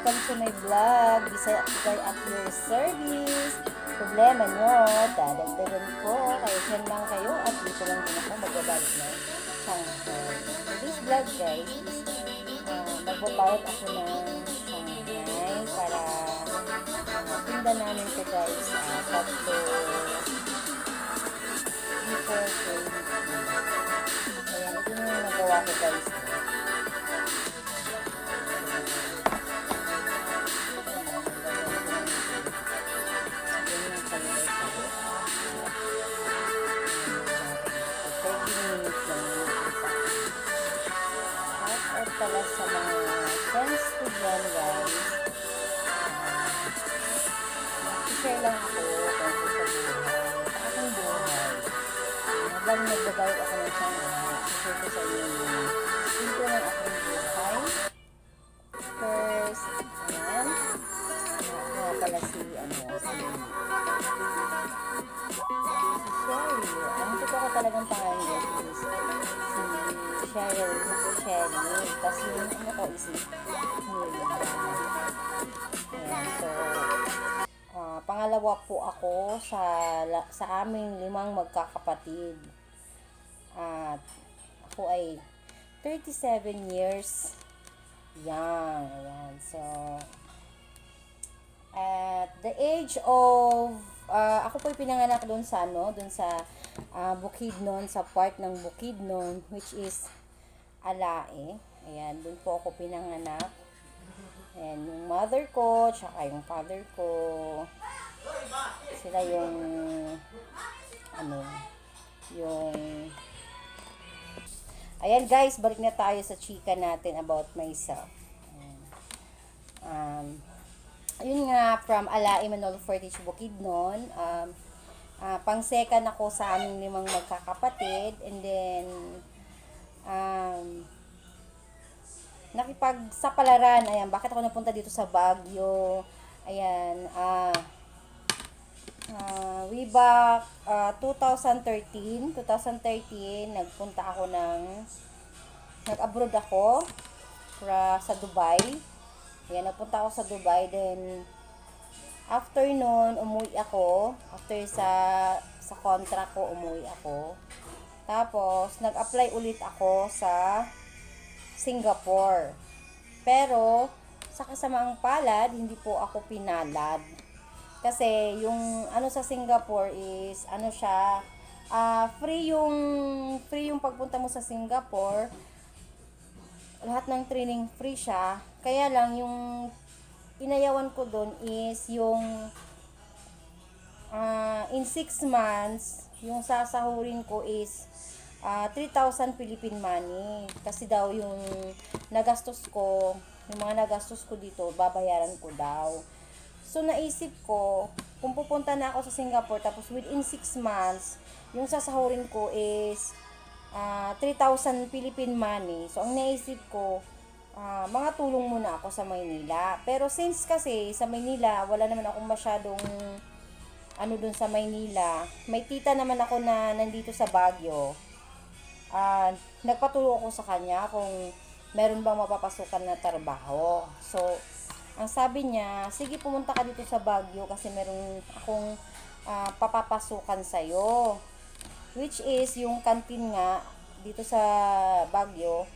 welcome to my vlog. Bisaya at your service. Problema nyo, dadagdagan ko. Kaya dyan lang kayo at dito lang din ako magbabalik na Shanghai. Today's vlog guys is magbabayad ako ng Shanghai para tinda namin ko guys tatlo before 20. Ayan, ito na yung nagawa ko guys. Pala sa mga friends ko dyan guys, share lang ako tungkol sa buhay, sa aking buhay. Habang nagbabayad ako ng Shanghai, share ko sa inyo yung pinto ng aking buhay. First, ayan, nga pala si Sherry. Ang totoo ko talagang pangalan guys is si Sherry. Tapos yung ko is ayan, so pangalawa po ako sa aming 5 magkakapatid. At ako ay 37 years young. Ayan, so at the age of ako po pinanganak doon sa Bukidnon, sa part ng Bukidnon which is Alae. Ayan, doon po ako pinanganak. And yung mother ko, tsaka yung father ko, sila yung ayan guys, balik na tayo sa chika natin about myself. Yun nga, from Alae, Manolo Fortich, Bukidnon. Pang-second ako sa aming 5 magkakapatid. And then nakipagsapalaran. Ayan, bakit ako napunta dito sa Baguio? Ayan, way back 2013, nagpunta ako nag-abroad ako sa Dubai. Ayan, napunta ako sa Dubai. Then after nun, umuwi ako. After sa contract ko, umuwi ako. Tapos, nag-apply ulit ako sa Singapore. Pero, sa kasamaang palad, hindi po ako pinalad. Kasi, yung sa Singapore is, free yung pagpunta mo sa Singapore. Lahat ng training free siya. Kaya lang, yung inayawan ko doon is yung in 6 months, yung sasahurin ko is 3,000 Philippine money. Kasi daw yung mga nagastos ko dito, babayaran ko daw. So naisip ko, kung pupunta na ako sa Singapore, tapos within 6 months, yung sasahurin ko is 3,000 Philippine money. So ang naisip ko, mga tulong muna ako sa Maynila. Pero since kasi sa Maynila, wala naman akong masyadong dun sa Maynila. May tita naman ako na nandito sa Baguio. Nagpatulong ako sa kanya kung meron bang mapapasukan na trabaho. So, ang sabi niya, sige pumunta ka dito sa Baguio kasi meron akong papapasukan sa'yo. Which is yung kantin nga dito sa Baguio.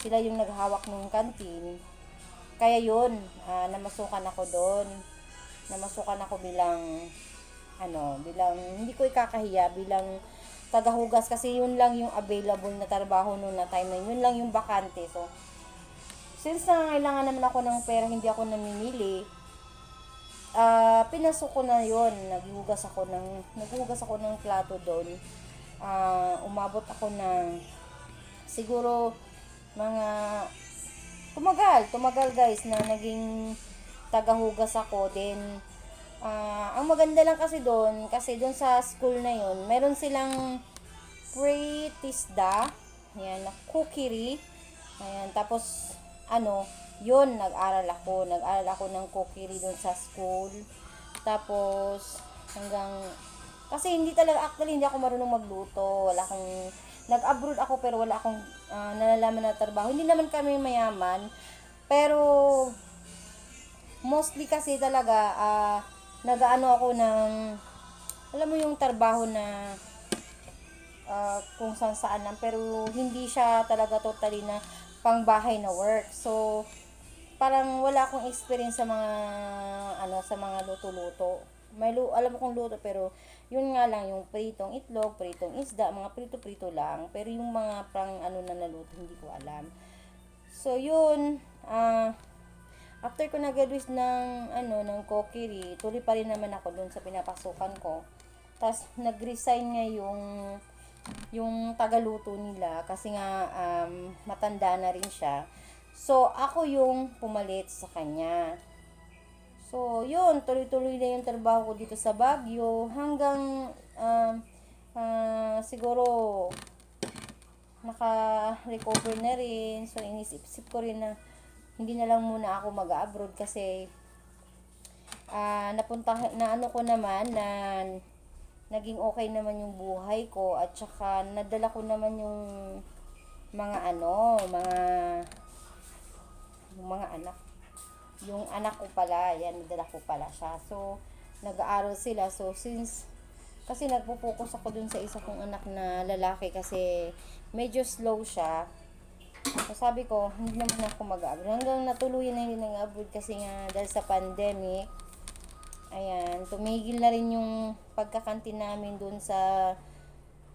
Sila yung naghawak ng kantin. Kaya yun, namasukan ako doon. Namasukan ako bilang hindi ko ikakahiya, bilang tagahugas kasi yun lang yung available na trabaho noon na time na yun lang yung bakante. So, since nangangailangan naman ako ng pera, hindi ako namimili, pinasok ko na yun. Naghugas ako ng plato doon. Umabot ako ng siguro mga tumagal guys na naging tagahugas ako. Then ang maganda lang kasi doon sa school na yun, meron silang free tisda, ayan, na cookery. Ayan, tapos yun, nag-aral ako ng cookery doon sa school. Tapos kasi hindi ako marunong magluto. Nag-abroad ako pero wala akong nalalaman na trabaho. Hindi naman kami mayaman, pero mostly kasi talaga, nagaano ako ng, alam mo yung trabaho na kung saan saan lang, pero hindi siya talaga totally na pangbahay na work. So, parang wala akong experience sa mga sa mga luto-luto. Alam ko kung luto, pero yun nga lang yung pritong itlog, pritong isda, mga prito-prito lang. Pero yung mga pang na naluto hindi ko alam. So yun, after ko nag-graduate ng cookery, tuloy pa rin naman ako dun sa pinapasukan ko. Tapos nag-resign nga yung tagaluto nila kasi nga matanda na rin siya. So, ako yung pumalit sa kanya. So, yun, tuloy-tuloy na yung trabaho ko dito sa Baguio hanggang siguro naka-recover na rin. So, inisip-isip ko rin na hindi na lang muna ako mag-abroad kasi ko naman na naging okay naman yung buhay ko at saka nadala ko naman yung mga anak. Yung anak ko pala, yan, nadala ko pala siya. So, nag-aaral sila. So, kasi nagpo-focus ako dun sa isa kong anak na lalaki kasi medyo slow siya. So, sabi ko, hindi naman ako mag-abroad. Hanggang natuluyan na hindi nag-abroad kasi nga dahil sa pandemic, ayan, tumigil na rin yung pagkakantin namin dun sa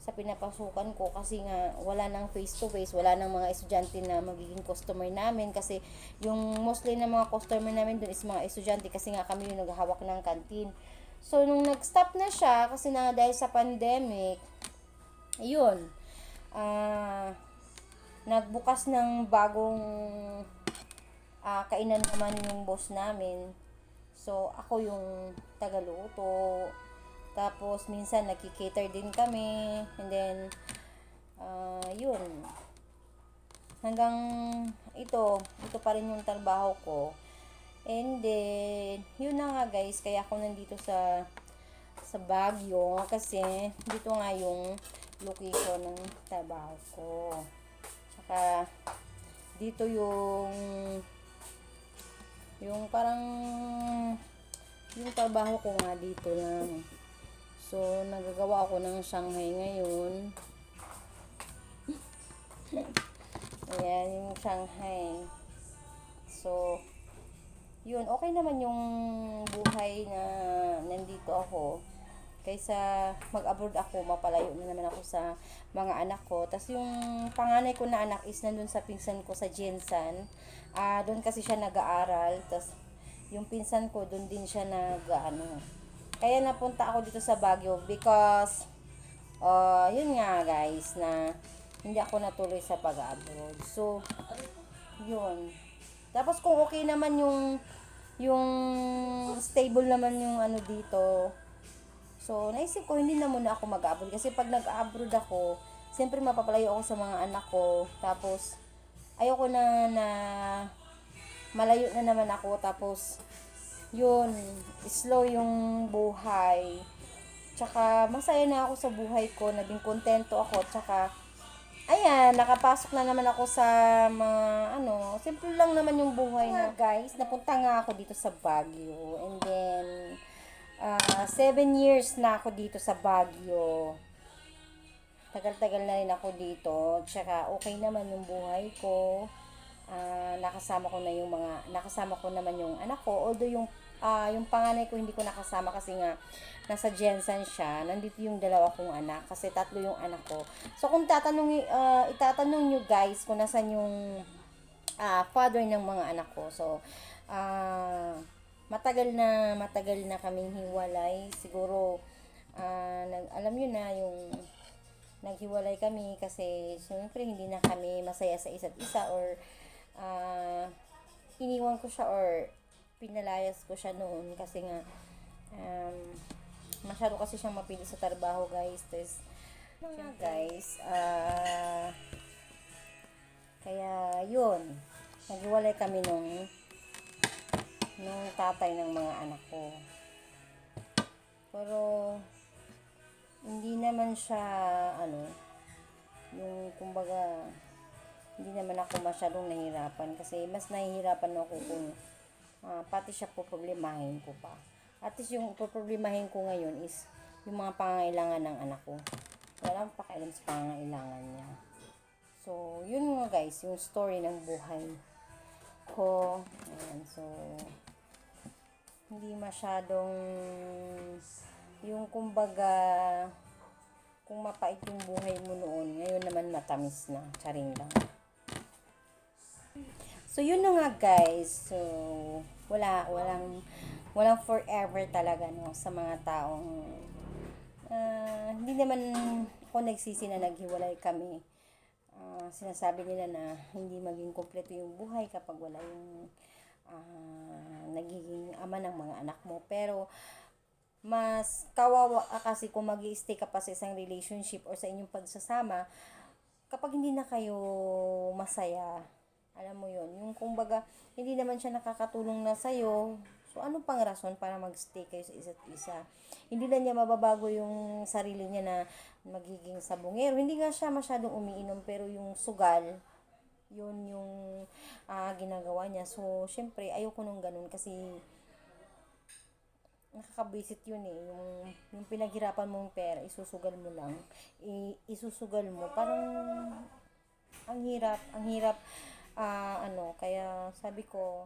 pinapasukan ko kasi nga wala nang face to face, wala nang mga estudyante na magiging customer namin kasi yung mostly na mga customer namin dun is mga estudyante kasi nga kami yung naghahawak ng kantin. So nung nag-stop na siya kasi na dahil sa pandemic, yun, nagbukas ng bagong kainan naman yung boss namin. So ako yung tagaluto. Tapos, minsan, nagki-cater din kami. And then, yun. Hanggang ito pa rin yung trabaho ko. And then, yun na nga guys, kaya ako nandito sa Baguio. Kasi, dito nga yung location ng trabaho ko. Tsaka, dito yung parang, yung trabaho ko nga dito lang. So, nagagawa ako ng Shanghai ngayon. Ayan, yung Shanghai. So, yun, okay naman yung buhay na nandito ako. Kaysa mag-abroad ako, mapalayo na naman ako sa mga anak ko. Tapos yung panganay ko na anak is nandun sa pinsan ko sa Jensan. Doon kasi siya nag-aaral. Tapos, yung pinsan ko, doon din siya kaya napunta ako dito sa Baguio because yun nga guys na hindi ako natuloy sa pag-abroad. So, yun. Tapos kung okay naman yung stable naman yung dito. So, naisip ko hindi na muna ako mag-abroad kasi pag nag-abroad ako, siyempre mapapalayo ako sa mga anak ko. Tapos ayoko na malayo na naman ako tapos yun, slow yung buhay. Tsaka, masaya na ako sa buhay ko. Naging kontento ako. Tsaka, ayan, nakapasok na naman ako sa mga, simple lang naman yung buhay na. Guys, napunta nga ako dito sa Baguio. And then, 7 years na ako dito sa Baguio. Tagal-tagal na rin ako dito. Tsaka, okay naman yung buhay ko. Nakasama ko naman yung anak ko, although yung panganay ko hindi ko nakasama kasi nga nasa Jensen siya. Nandito yung dalawa kong anak kasi 3 yung anak ko. So kung itatanong nyo guys kung nasan yung father ng mga anak ko. So matagal na kaming hiwalay. Siguro alam nyo na yung naghiwalay kami kasi syempre hindi na kami masaya sa isa't isa or iniwan ko siya or pinalayas ko siya noon kasi nga masyado kasi siyang mapili sa trabaho guys. Tapos guys kaya yun, naghiwalay kami nung tatay ng mga anak ko. Pero hindi naman siya yung kumbaga hindi naman ako masyadong nahihirapan kasi mas nahihirapan ako kung pati siya po problemahin ko pa. At least yung problemahin ko ngayon is yung mga pangangailangan ng anak ko. Wala akong pakialam sa pangangailangan niya. So, yun nga guys, yung story ng buhay ko. Ayan, so, hindi masyadong, yung kumbaga, kung mapait yung buhay mo noon, ngayon naman matamis na. Charing lang. So, yun na nga guys. So, walang forever talaga no, sa mga taong hindi naman ako nagsisi na naghiwalay kami. Sinasabi nila na hindi maging kumpleto yung buhay kapag wala yung nagiging ama ng mga anak mo. Pero, mas kawawa kasi kung mag-i-stay ka pa sa isang relationship or sa inyong pagsasama kapag hindi na kayo masaya. Alam mo yon, yung kumbaga hindi naman siya nakakatulong na sa'yo, so ano pang rason para mag-stay kayo sa isa't isa? Hindi na niya mababago yung sarili niya na magiging sabungero. Hindi nga siya masyadong umiinom, pero yung sugal, yun yung ginagawa niya. So syempre ayoko nung ganun kasi nakakabisit yun eh. Yung pinaghirapan mong pera, isusugal mo lang. Isusugal mo. Parang, ang hirap, kaya sabi ko,